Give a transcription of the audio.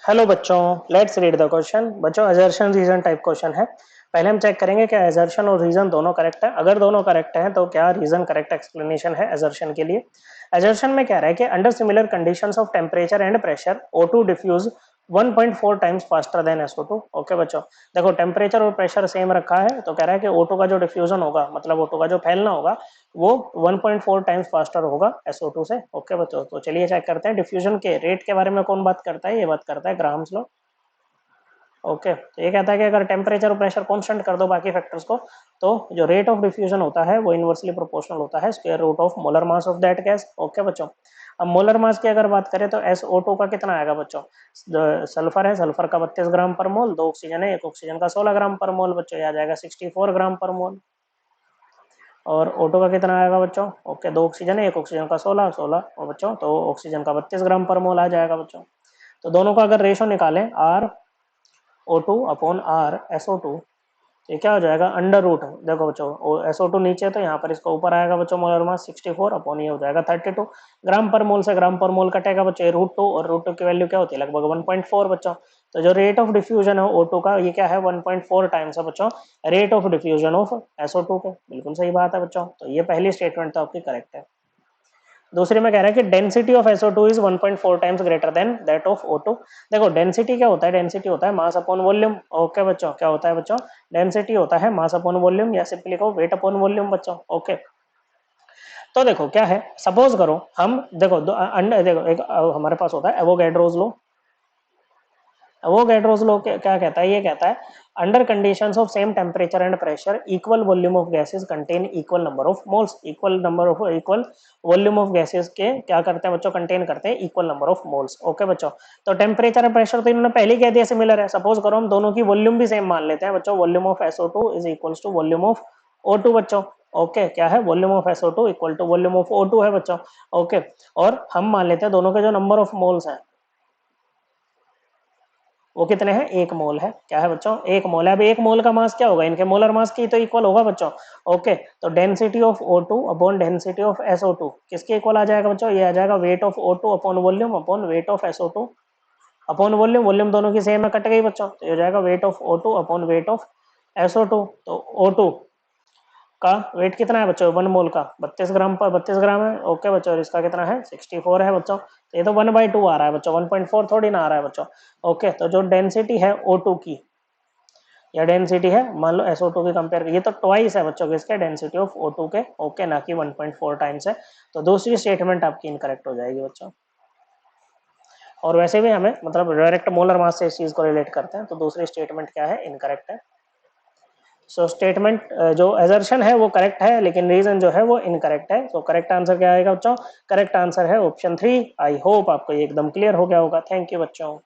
Hello बच्चों, let's read the question. बच्चों assertion reason type question है। पहले हम चेक करेंगे क्या असर्शन और रीजन दोनों करेक्ट है। अगर दोनों करेक्ट हैं तो क्या रीजन करेक्ट एक्सप्लेनेशन है असर्शन के लिए। असर्शन में क्या रहा है कि under similar conditions of temperature and pressure O2 diffuse 1.4 times faster than SO2। Okay बच्चों, देखो टेम्परेचर और प्रेशर सेम रखा है तो कह रहा है कि O2 का जो डिफ्यूजन होगा, मतलब O2 का जो फैलना होगा वो 1.4 टाइम्स फास्टर होगा SO2 से। ओके बच्चों, तो चलिए चेक करते हैं डिफ्यूजन के रेट के बारे में। कौन बात करता है? ये बात करता है ग्राहम्स लॉ। ओके, तो ये कहता है कि अगर टेम्परेचर और प्रेशर कांस्टेंट कर दो बाकी फैक्टर्स को, तो जो रेट ऑफ डिफ्यूजन होता है वो इनवर्सली प्रोपोर्शनल होता है square root of molar mass of that gas. Okay बच्चों, अब मोलर मास की अगर बात करें तो SO2 का कितना आएगा बच्चों? सल्फर है, सल्फर का 32 ग्राम पर मोल, 2 ऑक्सीजन है, 1 ऑक्सीजन का 16 ग्राम पर मोल बच्चों, आ जाएगा 64 ग्राम पर मोल। और O2 का कितना आएगा बच्चों? ओके, 2 ऑक्सीजन है, 1 ऑक्सीजन का 16 16 और बच्चों तो ऑक्सीजन का 32 ग्राम पर मोल आ जाएगा बच्चों। तो दोनों का अगर रेशो निकालें RO2 अपॉन RSO2, ये क्या हो जाएगा? Under root. देखो बच्चों SO2 नीचे है तो यहाँ पर इसका ऊपर आएगा बच्चों मोलर मास 64 अपॉन ये हो जाएगा 32 ग्राम पर मोल। से ग्राम पर मोल कटेगा बच्चों, ये √2 और √2 की वैल्यू क्या होती है? लगभग 1.4 बच्चों। तो जो रेट ऑफ डिफ्यूजन है O2 का, ये क्या है? 1.4 टाइम्स है बच्चों rate of diffusion of SO2 के। बिल्कुल सही बात है बच्चों, तो ये पहली स्टेटमेंट तो आपकी करेक्ट है। दूसरी में कह रहा है कि density of SO2 is 1.4 times greater than that of O2। देखो डेंसिटी क्या होता है? डेंसिटी होता है मास अपॉन वॉल्यूम। ओके बच्चों, क्या होता है बच्चों? डेंसिटी होता है मास अपॉन वॉल्यूम, या सिंपली लिखो वेट अपॉन वॉल्यूम बच्चों। ओके, तो देखो क्या है, सपोज करो हम देखो देखो एक हमारे पास होता है एवोगैड्रोस लॉ। एवोगैड्रोस लॉ क्या कहता है? ये कहता है under conditions of same temperature and pressure equal volume of gases contain equal number of moles. Equal volume of gases के क्या करते हैं बच्चों? कंटेन करते हैं equal number of moles. Okay बच्चों, तो टेम्परेचर और प्रेशर तो इन्होंने पहले ही कह दिया सिमिलर है। सपोज करो हम दोनों की वॉल्यूम भी सेम मान लेते हैं बच्चों। Volume of SO2 is equals to volume of O2 बच्चों। ओके, क्या है? Volume of SO2 equal to volume of O2 है बच्चों। ओके, और हम मान लेते हैं दोनों के जो नंबर ऑफ मोल्स हैं वो कितने हैं? 1 मोल है। क्या है बच्चों? 1 मोल है। अब 1 मोल का मास क्या होगा? इनके मोलर मास की तो इक्वल होगा बच्चों। ओके, तो density of O2 upon density of SO2 किसके इक्वल आ जाएगा बच्चों? ये आ जाएगा weight of O2 upon volume upon weight of SO2 upon volume. Volume दोनों की सेम है, कट गई बच्चों, तो ये हो जाएगा weight of O2 upon weight of SO2। तो O2 का वेट कितना है बच्चों? 1 मोल का 32 ग्राम पर 32 ग्राम है। ओके बच्चों, और इसका कितना है? 64 है बच्चों। तो ये तो 1/2 आ रहा है बच्चों, 1.4 थोड़ी ना आ रहा है बच्चों। ओके, तो जो डेंसिटी है O2 की, या डेंसिटी है मान लो SO2 की कंपेयर, ये तो ट्वाइस है बच्चों किसके? डेंसिटी ऑफ O2 के। ओके, ना कि 1.4 टाइम्स है। तो दूसरी स्टेटमेंट आपकी इनकरेक्ट हो जाएगी बच्चों। और वैसे भी हमें मतलब डायरेक्ट मोलर मास से इस चीज को रिलेट करते हैं, तो दूसरी स्टेटमेंट क्या है? इनकरेक्ट है। सो स्टेटमेंट जो एजर्शन है वो करेक्ट है, लेकिन रीजन जो है वो इनकरेक्ट है। तो करेक्ट आंसर क्या आएगा बच्चों? करेक्ट आंसर है ऑप्शन 3। आई होप आपको ये एकदम क्लियर हो गया होगा। थैंक यू बच्चों।